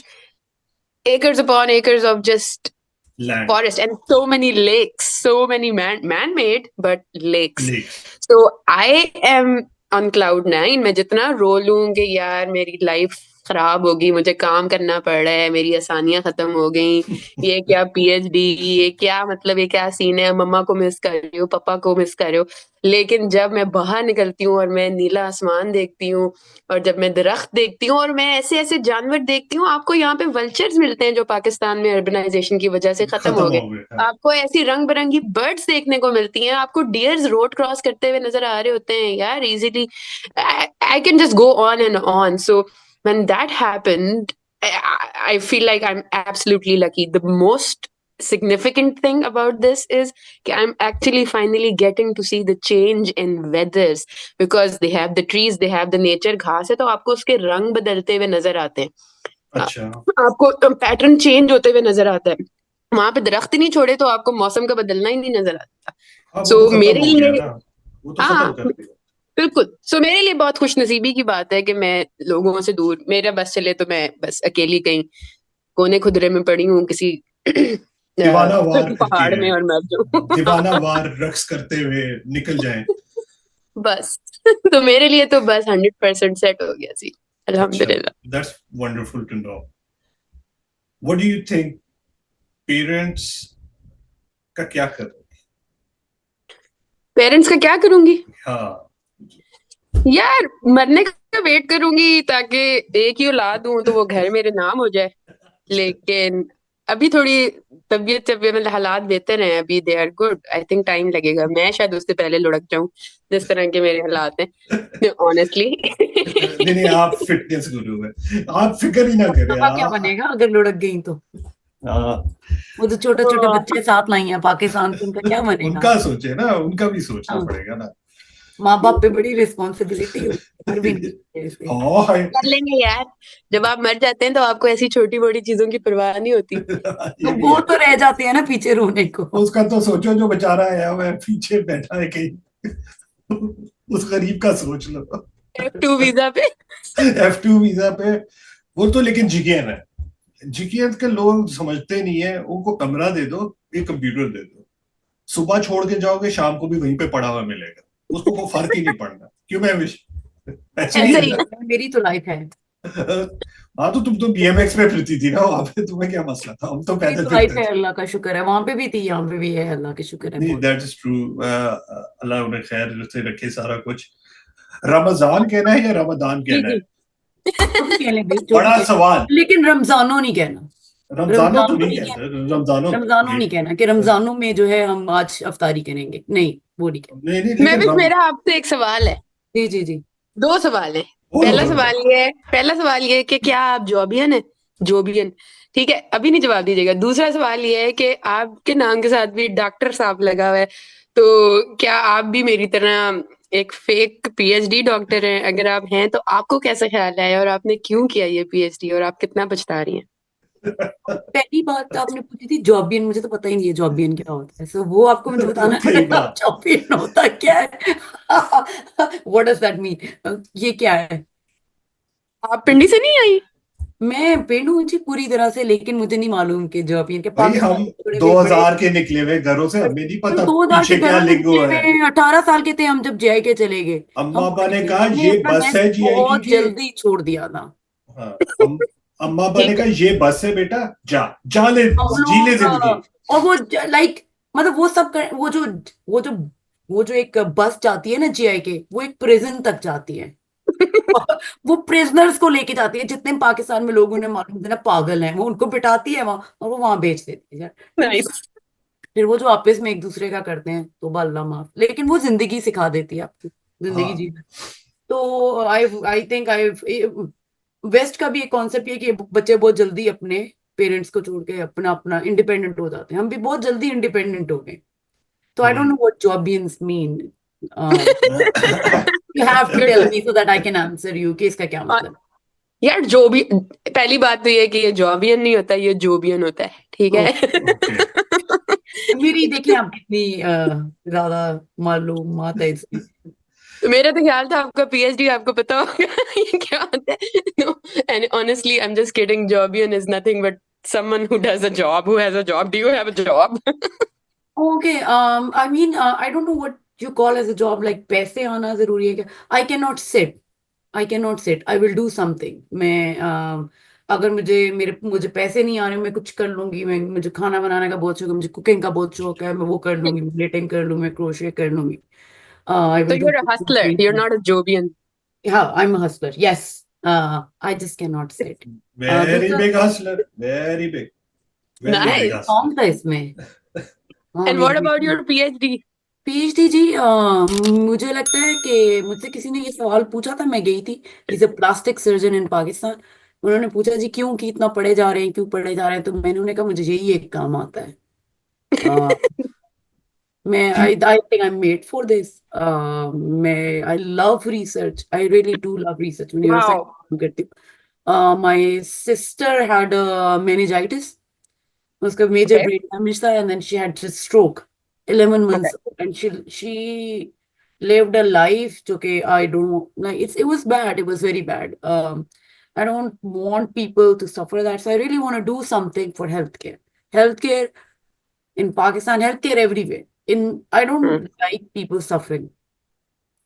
acres upon acres of just land, forest, and so many lakes, so many man-made but lakes. Lakes. So I am on cloud 9। मैं जितना रो लूं कि यार मेरी life खराब होगी, मुझे काम करना पड़ रहा है, मेरी आसानियां खत्म हो गई, ये क्या पीएचडी, ये क्या मतलब, ये क्या सीन है, मम्मा को मिस कर रही हूँ, पापा को मिस कर रही हूँ। लेकिन जब मैं बाहर निकलती हूँ और मैं नीला आसमान देखती हूँ, और जब मैं दरख्त देखती हूँ, और मैं ऐसे ऐसे जानवर देखती हूँ, आपको यहाँ पे वल्चर्स मिलते हैं जो पाकिस्तान में अर्बनाइजेशन की वजह से खत्म खत्म हो गए। हो गए, हाँ। आपको ऐसी रंग बिरंगी बर्ड्स देखने को मिलती हैं, आपको डियर्स रोड क्रॉस करते हुए नजर आ रहे होते हैं यार, easily. I can just go on and on. So when that happened, I feel like I'm absolutely lucky. The most significant thing about this is that I'm actually finally getting to see the change in weathers, because they have the trees, they have the nature। घास है तो आपको उसके रंग बदलते हुए नजर आते हैं, अच्छा, आपको पैटर्न चेंज होते हुए नजर आता है। वहां पे दरख्त ही नहीं छोड़े तो आपको मौसम का बदलना ही नहीं नजर आता। हाँ, वो सो तो खत्म मेरे हो गया लिए, ना, वो तो खत्म हाँ कर दिया। बिल्कुल, सो मेरे लिए बहुत खुश नसीबी की बात है कि मैं लोगों से दूर, मेरा बस चले तो मैं बस अकेली कहीं कोने खुदरे में पड़ी हूँ किसी दीवाना वार करती पहाड़ रहे, में और मर दीवाना जाऊं। वार रक्स करते हुए निकल जाएं। बस तो मेरे लिए तो बस 100% सेट हो गया जी, अच्छा, अल्हम्दुलिल्लाह। That's wonderful to know. What do you think parents का क्या कर? पेरेंट्स का क्या करूंगी हाँ, यार, मरने का वेट करूंगी ताकि एक ही औलाद हूं तो वो घर मेरे नाम हो जाए। लेकिन अभी थोड़ी तबीयत तबीयत मतलब हालात बेहतर हैं, अभी they are good. I think time लगेगा, मैं शायद उससे पहले लुढ़क जाऊं जिस तरह के मेरे हालात हैं ऑनेस्टली। नहीं नहीं, आप फिटनेस गुरु है, आप फिक्र ही ना करें। पापा क्या बनेगा अगर लुढ़क गई तो? हाँ, वो तो छोटे छोटे बच्चे साथ लाई हैं पाकिस्तान से, उनका क्या बनेगा? उनका सोचे ना, उनका भी सोचना हाँ, पड़ेगा ना। माँ बाप पे बड़ी रिस्पॉन्सिबिलिटी होती है, फिर भी नहीं है इसके। हाँ, कर लेंगे यार, जब आप मर जाते हैं तो आपको ऐसी छोटी मोटी चीजों की परवाह नहीं होती। ये तो भी वो है। तो रह जाते हैं ना पीछे रोने को। उसका तो सोचो, जो बेचारा आया हुआ है पीछे बैठा है कहीं, उस गरीब का सोच लो। F2 वीजा पे। F2 वीजा पे, वो तो लेकिन जिगेन है। जिगेन के लोग समझते नहीं है, उनको कमरा दे दो, एक कंप्यूटर दे दो, सुबह छोड़ के जाओगे शाम को भी वहीं पे पड़ा हुआ मिलेगा, उसको कोई फर्क ही नहीं पड़ना। क्यों मैं ऐसे ही ऐसा है ही ना। मेरी तो लाइफ है, हाँ, तो तुम तो BMX में फिरती थी ना वहां पे, तुम्हें क्या मसला था, हम तो मेरी पैदल तो लाइफ फिरते है, थे। अल्लाह का शुक्र है। वहां पे भी थी, यहाँ पे भी है, अल्लाह के शुक्र है नहीं, बहुत। That is true. अल्लाह उन्हें खैर से रखे सारा कुछ। रमजान कहना है या रमदान जी कहना है? जी, जो भी कह लें भाई, जो भी बड़ा कह सवाल। लें। लेकिन रमजानो नहीं कहना, रमजानो तो रमजानो नहीं नहीं कहते, कहना, रमजानो। रमजानो ये नहीं कहना कि रमजानों में जो है हम आज अफ्तारी करेंगे, नहीं वो नहीं कहना। नहीं नहीं, मैं लेकिन भी, मेरा आपसे एक सवाल है, जी जी जी। दो सवाल है। बोलो पहला बोलो। सवाल ये है, पहला सवाल ये है कि क्या आप जॉबियन है? जॉबियन, ठीक है, अभी नहीं जवाब दीजिएगा। दूसरा सवाल ये है कि आपके नाम के साथ भी डॉक्टर साहब लगा हुआ है, तो क्या आप भी मेरी तरह एक फेक पीएचडी डॉक्टर हैं? अगर आप हैं तो आपको कैसा ख्याल आया और आपने क्यों किया ये पीएचडी, और आप कितना पछता रही हैं? पहली बात आपने पूछी थी जॉबियन, मुझे तो पता ही नहीं है जॉबियन क्या होता है, सो वो आपको मुझे बताना सही पड़ेगा बात। जॉबियन होता क्या है। व्हाट डज दैट मीन, ये क्या है? आप पिंडी से नहीं आई? मैं पेंडू हूँ जी पूरी तरह से, लेकिन मुझे नहीं मालूम कि जॉबियन के भाई पाकिस्तान हम में बड़े बड़े बड़े 2000 के निकले हुए घरों से, हमें नहीं पता 2000 के पीछे क्या घरों से लिंगो निकले है। हुए 18 साल के थे हम जब जे के चले गए। अम्मा हम अब्बा ने कहा हमने ये अपना बस नेस्ट है जीआई बहुत के। जल्दी छोड़ दिया था। हाँ, अम्मा अब्बा ने ठीक कहा है, ये बस है बेटा, जा जा ले, हम जी ले लोग जिंदगी। और वो लाइक मतलब वो सब वो जो वो जो एक बस जाती है ना जीआई के, वो एक प्रिजन तक जाती है। वो प्रिजनर्स को लेके जाती है, जितने पाकिस्तान में लोग उन्हें मालूम थे ना पागल हैं, वो उनको बिठाती है वहां और वो वहां बेच देती है। फिर नाइस। फिर वो जो आपस में एक दूसरे का करते हैं तो अल्लाह माफ, लेकिन वो जिंदगी सिखा देती है आपको, जिंदगी हाँ जीना। तो आई आई थिंक आई वेस्ट का भी एक कॉन्सेप्ट ये कि बच्चे बहुत जल्दी अपने पेरेंट्स को छोड़ के अपना अपना इंडिपेंडेंट हो जाते हैं, हम भी बहुत जल्दी इंडिपेंडेंट हो गए। तो I don't know what jobians mean, you have to tell me so that I can answer you कि इसका क्या मतलब। यार जो भी, पहली बात तो ये है कि ये जॉबियन नहीं होता, ये जोबियन होता है, ठीक है? ओके। मेरी देखिए आप कितनी ज्यादा मालूमात है इसमें। तो मेरा तो ख्याल था आपका पीएचडी आपको पता होगा ये क्या होता है। No, and honestly I am just kidding, jobian is nothing but someone who does a job, who has a job. Do you have a job? Okay, I mean, I don't know what you call as a job, like पैसे आना जरूरी है क्या? I cannot sit, I cannot sit, I will do something. मैं अगर मुझे पैसे नहीं आ रहे, मैं कुछ कर लूंगी। मैं मुझे खाना बनाने का बहुत शौक है, मुझे कुकिंग का बहुत शौक है, मैं वो कर लूंगी, मैं knitting कर लूंगी, मैं क्रोशे कर लूंगी। I So will do you're a hustler, you're not a jobian. yeah, I'm a hustler. Yes, I just cannot sit. There's very a big Hustler, very big, very big Nice. Hustler. song था इसमें। हाँ And मेरी what about बेटी your PhD? PhD जी, मुझे लगता है कि मुझसे किसी ने ये सवाल पूछा था, मैं गई थी किसी प्लास्टिक सर्जन इन पाकिस्तान। उन्होंने पूछा जी क्यों, कि इतना पढ़े जा रहे हैं, क्यों पढ़े जा रहे हैं, तो मैंने उन्हें कहा मुझे यही एक काम आता है। अ, मैं I I think I am made for this. मैं I love research, I really do love research, मैं न्यूरोसाइंस Wow. करती हूँ। माय सिस्टर हैड meningitis, उसका मेजर Okay. ब्रेन डैमेज था, and then she had stroke 11 Okay. months and she lived a life जो कि I don't like, it was bad, it was very bad. I don't want people to suffer that, so I really want to do something for healthcare in Pakistan, healthcare everywhere. I Hmm. don't like people suffering,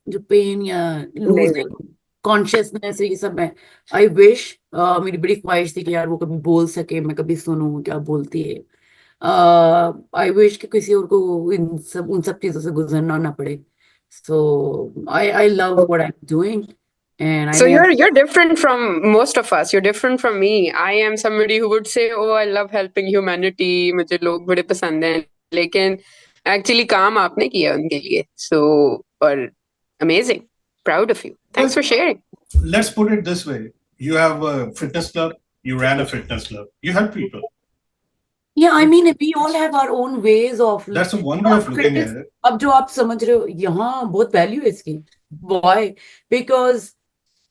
जो pen या Amazing. Losing consciousness ये सब है। I wish, मेरी बड़ी ख्वाहिश थी कि यार वो कभी बोल सके, मैं कभी सुनूं क्या बोलती है। आई विश कि किसी और को उन सब चीजों से गुजरना ना पड़े। So I love what I am doing and I So think you're different from most of us. You're different from me. I am somebody who would say, "Oh, I love helping humanity. मुझे लोग बड़े पसंद हैं." लेकिन actually काम आपने किया उनके लिए. So, और amazing. Proud of you. Thanks for sharing. Let's put it this way. You have a fitness club, you ran a fitness club, you help people. या I mean we all have our own ways of That's one way of looking fitness. at it. अब जो आप समझ रहे हो यहाँ बहुत value है इसकी। व्हाई? बिकॉज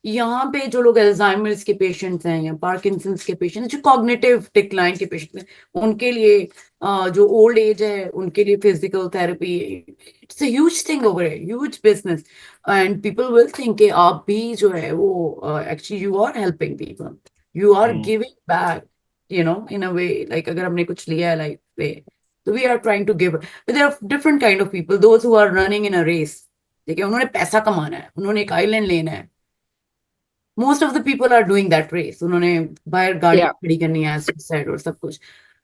यहाँ पे जो लोग अल्जाइमर्स के पेशेंट्स हैं या पार्किंसंस के पेशेंट हैं, जो कॉग्निटिव डिक्लाइन के पेशेंट हैं, उनके लिए जो ओल्ड एज है उनके लिए physical therapy it's a huge thing over है, huge business. And people will think कि आप भी जो है वो actually you are helping people, you are giving back, you know, in a way. Like अगर हमने कुछ लिया है लाइफ पे तो we are trying to give. There are different kind of people, those who are running in a race, ठीक है, उन्होंने पैसा कमाना है, उन्होंने एक आइलैंड लेना है। Most of the people are doing that race, उन्होंने बाहर गाड़ी Yeah. खड़ी करनी है, सुसाइड और सब कुछ।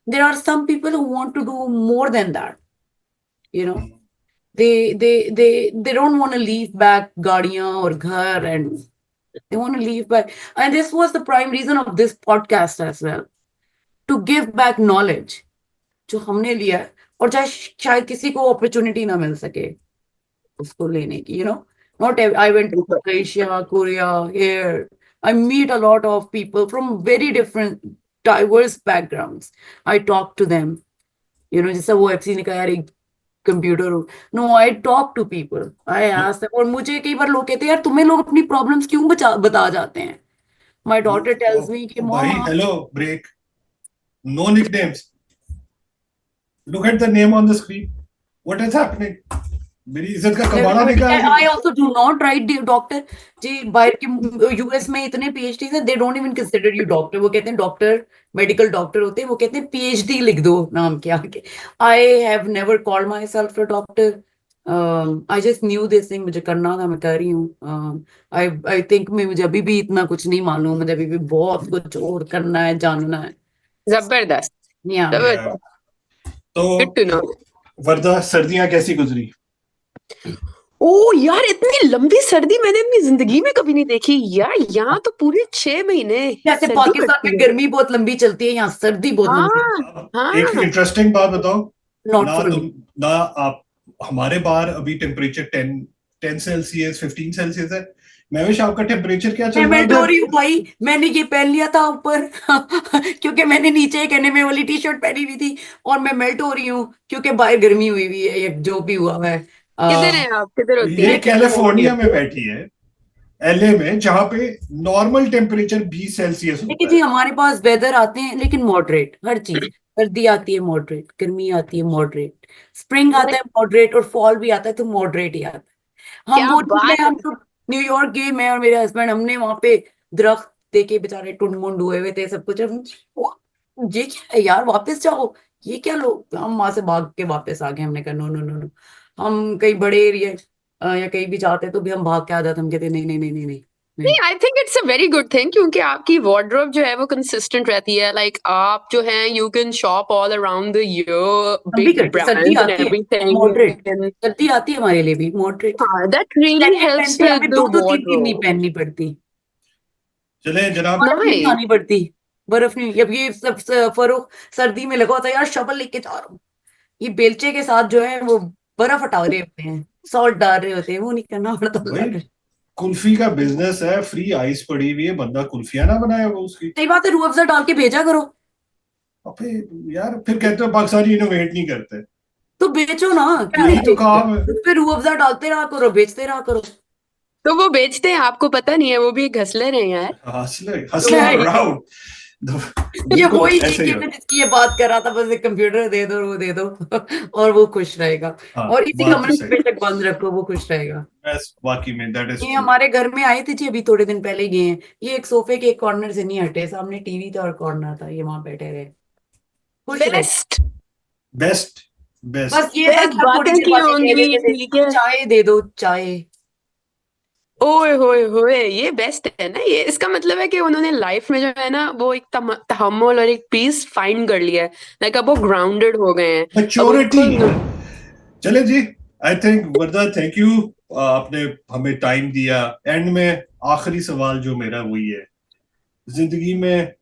There are some people who want to do more than that, you know. they don't want to leave back गाड़ियां और घर, and they want to leave back. And this was the prime reason of this podcast as well, to give back knowledge जो हमने लिया है, और चाहे शायद किसी को अपॉर्चुनिटी ना मिल सके उसको लेने की, not I went to Malaysia, Korea, here I meet a lot of people from very different diverse backgrounds. I talk to them, जैसा वो एफसी ने कहा यार एक कंप्यूटर हो, no I talk to people, I ask them. और मुझे कई बार लोग कहते हैं यार तुम्हें लोग अपनी प्रॉब्लम्स क्यों बता जाते हैं। माय डॉटर टेल्स मी कि भाई mom, hello break, no nicknames, look at the name on the screen, what is happening? मेरी इज्जत का कबाड़ा निकाल। I also do not write doctor ji. बाहर के यूएस में इतने पीएचडी है, they don't even consider you doctor. वो कहते हैं डॉक्टर, मेडिकल डॉक्टर होते हैं, वो कहते हैं पीएचडी लिख दो नाम के आगे। I have never called my self a doctor, I just new this thing, मुझे करना था, मैं कर रही हूँ। आई थिंक मुझे अभी भी इतना कुछ नहीं मालूम, मुझे अभी भी बहुत कुछ और करना है, जानना है। जबरदस्त, जबरदस्त। तो Good to know. वर्दा सर्दियां कैसी गुजरी? ओ यार, इतनी लंबी सर्दी मैंने अपनी जिंदगी में कभी नहीं देखी यार। यहाँ तो पूरे 6 महीने जैसे सर्दी पाकिस्तान पड़ती में है। गर्मी बहुत लंबी चलती है, यहाँ सर्दी बहुत लंबी। हाँ अब एक हाँ, इंटरेस्टिंग बात बताओ नॉट ना, फॉर तुम मी। ना आप, हमारे बाहर अभी टेम्परेचर 10 सेल्सियस 15 सेल्सियस है। मैं आपका टेम्परेचर क्या चल मैं रहा है मेल्ट हो रही हूँ भाई, मैंने ये पहन लिया था ऊपर क्योंकि मैंने नीचे एक एनएमए वाली टी शर्ट पहनी हुई थी, और मैं मेल्ट हो रही हूँ क्योंकि बाहर गर्मी हुई हुई है, या जो भी हुआ है। किधर है आप, किधर होती ये है? कैलिफोर्निया में बैठी है, एलए में, जहां पे नॉर्मल टेम्परेचर 20 सेल्सियस देखिए होता जी, है। हमारे पास वेदर आते हैं लेकिन मॉडरेट, हर चीज। सर्दी आती है मॉडरेट, गर्मी आती है मॉडरेट, स्प्रिंग आता है मॉडरेट, और फॉल भी आता है तो मॉडरेट ही आता है। हम क्या वो बात हम है। तो न्यूयॉर्क गए, मैं और मेरे हस्बैंड, हमने वहां पे दरख्त देखे, बेचारे टुंड मुंड हुए हुए थे सब कुछ। ये क्या है यार, वापस जाओ, ये क्या लोग। हम वहां से भाग के वापस आ गए, हमने कहा नो नो नो नो। हम कहीं बड़े एरिया या कहीं भी जाते तो भी हम भाग के आ जाते, हम कहते नहीं नहीं नहीं नहीं नहीं नहीं। नहीं, I think it's a very good thing, क्योंकि आपकी वार्डरोब जो है वो कंसिस्टेंट रहती है। लाइक आप जो है, you can shop all around the year, हम भी बिग करते, सर्दी ब्रांड्स एंड आती है मॉडरेट, एवरीथिंग। सर्दी आती है हमारे लिए भी मॉडरेट। हाँ, दैट रियली जैकेट हेल्प्स पहनते हैं, विद हमें द दो दो तीन तीन नहीं वार्डरोब। पहननी पड़ती, चले जनाब, बर्फ नहीं नाइस। खानी पड़ती, बर्फ नहीं। अब ये सब फरोख सर्दी में लगा होता है यार, शवल लेके जा रहा हूँ, ये बेलचे के साथ जो है वो बर्फ हटा रहे होते हैं, सॉल्ट डाल रहे होते हैं, वो नहीं करना पड़ता अल्लाह भाई का। कुल्फी का बिजनेस है, फ्री आइस पड़ी हुई है, बंदा कुल्फियां ना बनाए वो उसकी। सही बात है, रूह अफ़ज़ा डाल के भेजा करो, अबे यार, फिर कहते हो पाकिस्तानी इनोवेट नहीं करते। तो बेचो ना, क्यों यही नहीं तो बेचते। काम है। उस पे रूह अफ़ज़ा डालते रहा करो, बेचते रहा करो। तो वो बेचते हैं, आपको पता नहीं है, वो भी एक हसलर हैं यार। हसले तो हसले अराउंड, ये बिल्कुल वही ऐसे ही चीज हो। है जिसकी ये बात कर रहा था, बस एक कंप्यूटर दे दो, वो दे दो और वो खुश रहेगा, हाँ, और इसी बात तो कमरे में सही। बेशक बंद रखो, वो खुश रहेगा। बस वाकई में दैट इज ये ट्रू। हमारे घर में आए थे जी, अभी थोड़े दिन पहले ही गए हैं, ये एक सोफे के एक कॉर्नर से नहीं हटे, सामने टीवी था और कॉर्नर था, ये वहां बैठे रहे, खुश रहे। Best best best. बस ये था बेस्ट कि आप थोड़ी बातें देर की बाद कह होंगी, देते थे ठीक है। चाय दे दो, चाय। ओए होए होए, ये बेस्ट है ना। ये इसका मतलब है कि उन्होंने लाइफ में जो है ना, वो एक तहम्मुल और एक पीस फाइंड कर लिया है। लाइक अब वो ग्राउंडेड हो गए हैं, अब मैच्योरिटी। उनको। चले जी, I think Varda, thank you, आपने हमें टाइम दिया। एंड में आखिरी सवाल जो मेरा वही है, जिंदगी में,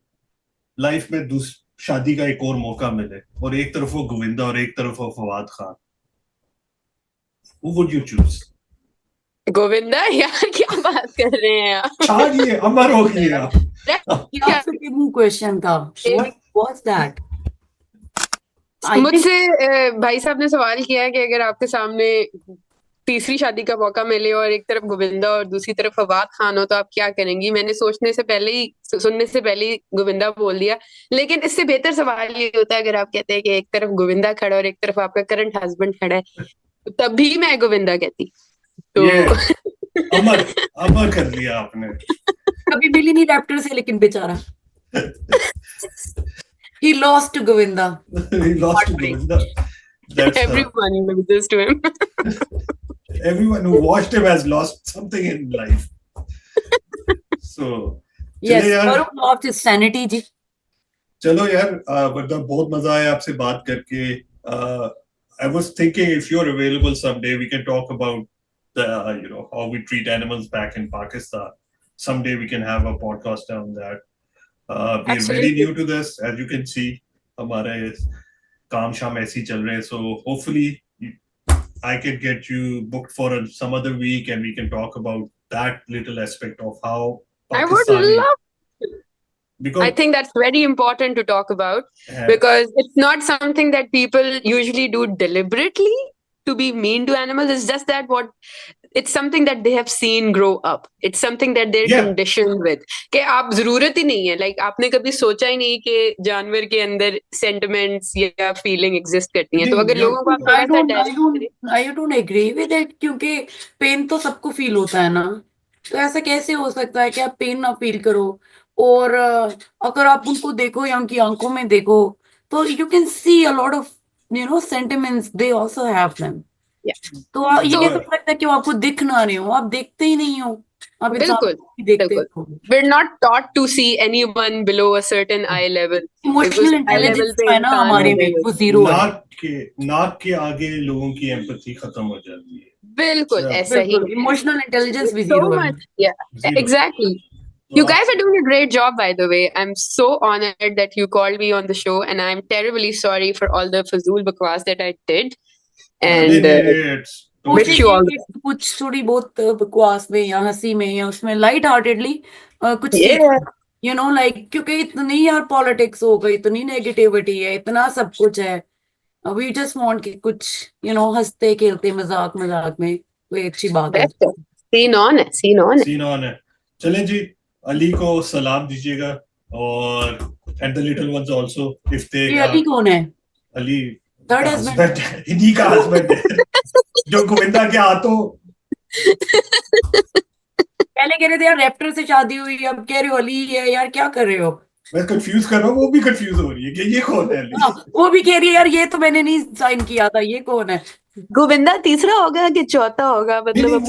लाइफ में शादी का एक और मौका मिले, और एक तरफ वो गोविंदा और एक तरफ वो Fawad Khan, who would you choose? Govinda यार, क्या बात कर रहे हैं आप? छा गए, अमर हो गए आप। क्या क्वेश्चन था, व्हाट्स दैट? आई थिंक मुझसे भाई साहब ने सवाल किया है कि अगर आपके सामने तीसरी शादी का मौका मिले और एक तरफ गोविंदा और दूसरी तरफ फवाद खान हो, तो आप क्या करेंगी? मैंने सोचने से पहले ही, सुनने से पहले ही गोविंदा बोल दिया। लेकिन इससे बेहतर सवाल ये होता है अगर आप कहते हैं कि एक तरफ गोविंदा खड़ा और एक तरफ आपका करंट हस्बैंड खड़ा है, तो तब भी मैं गोविंदा कहती। तो ये अमर अमर कर दिया आपने। कभी मिली नहीं रैप्टर से, लेकिन बेचारा he lost to Govinda. He lost to Govinda. That's everyone loses to him. everyone who watched him has lost something in life. So Yes, चले यार, Farooq lost his sanity जी। चलो यार, वर्दा बहुत मजा आया आपसे बात करके। I was thinking if you're available someday, we can talk about the how we treat animals back in Pakistan. Someday we can have a podcast on that. We're very Absolutely. new to this, as you can see. हमारे काम शाम ऐसे ही चल रहे हैं. So hopefully I can get you booked for some other week, and we can talk about that little aspect of how I would Pakistani. love. Because I think that's very important to talk about uh, because it's not something that people usually do deliberately to be mean to animals. It's just that it's something that they have seen grow up. It's something that they're Yeah. conditioned with. कि आप जरूरत ही नहीं है. Like आपने कभी सोचा ही नहीं कि जानवर के अंदर sentiments या feeling exist करती हैं. तो नहीं, अगर you're- लोगों को आप थोड़ा सा I don't agree with it क्योंकि पेन तो सबको फील होता है ना. तो ऐसा कैसे हो सकता है कि आप पेन ना फील करो. और अगर आप उनको देखो या उनकी आंखों में देखो तो you can see a lot of sentiments they also have them. Yeah. तो ये कैसे हो सकता है कि वो आपको दिख ना रहे हो. आप देखते ही नहीं हो. आप बिल्कुल, देखते हो. We're not taught to see anyone below a certain eye level. Emotional intelligence है ना हमारे में वो जीरो है. नाक के आगे लोगों की एम्पैथी खत्म हो जाती है. बिल्कुल ऐसा ही. इमोशनल इंटेलिजेंस भी So जीरो है. much. Yeah, Zero. exactly. You guys are doing a great job, by the way. I'm so honored that you called me on the show, and I'm terribly sorry for all the fazul bakwas that I did. And wish you all the best. कुछ थोड़ी बहुत बकवास में या हंसी में या उसमें लाइट हार्टेडली कुछ Yeah. लाइक क्योंकि इतनी यार पॉलिटिक्स हो गई, इतनी नेगेटिविटी है, इतना सब कुछ है. वी जस्ट वांट कि कुछ हंसते खेलते मजाक में कोई अच्छी बात है. Best. Scene on it. Scene on it. Scene on है. चलें जी, अली को सलाम दीजिएगा और and the little ones also if they. ये अली कौन है? Ali third husband. इन्हीं का हस्बैंड है जो गोविंदा के हाथों. पहले कह रहे थे यार रैप्टर से शादी हुई, अब कह रहे हो अली है. यार क्या कर रहे हो? मैं कंफ्यूज कर रहा हूँ, वो भी कंफ्यूज हो रही है कि ये कौन है अली. वो भी कह रही है यार ये तो मैंने नहीं साइन किया था, ये कौन है? गोविंदा तीसरा होगा कि चौथा होगा, नहीं, मतलब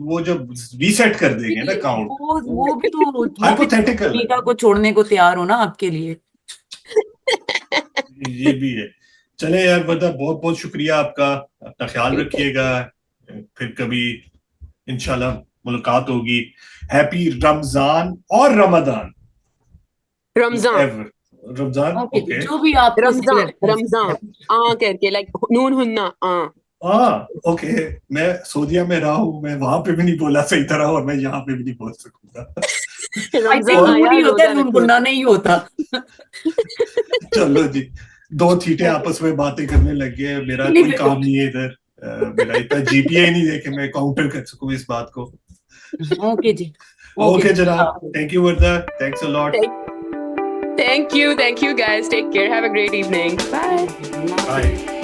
वो जब रीसेट कर देंगे ना काउंट, वो भी तो हाइपोथेटिकल मीका को छोड़ने को तैयार हो ना आपके लिए. ये भी है. चले यार बता, बहुत बहुत शुक्रिया आपका. अपना ख्याल रखिएगा. फिर कभी इंशाल्लाह मुलाकात होगी. हैप्पी रमजान और रमजान. रमजान ओके. जो भी आप रमजान करके लाइक नून हुन्ना ओके. मैं सऊदीया में रहा हूँ, मैं वहां पे भी नहीं बोला सही तरह और मैं यहाँ पे भी नहीं बोल सकूंगा. होता नहीं होता. चलो जी, दो थीटे आपस में बातें करने लग गए. मेरा कोई काम नहीं है इधर. मेरा इतना जीपीए नहीं है कि मैं काउंटर कर सकूं इस बात को. ओके जी. ओके जनाब. Thank you Warda. Thanks a lot. Thank you guys. Take care. Have a great evening. Bye. Bye.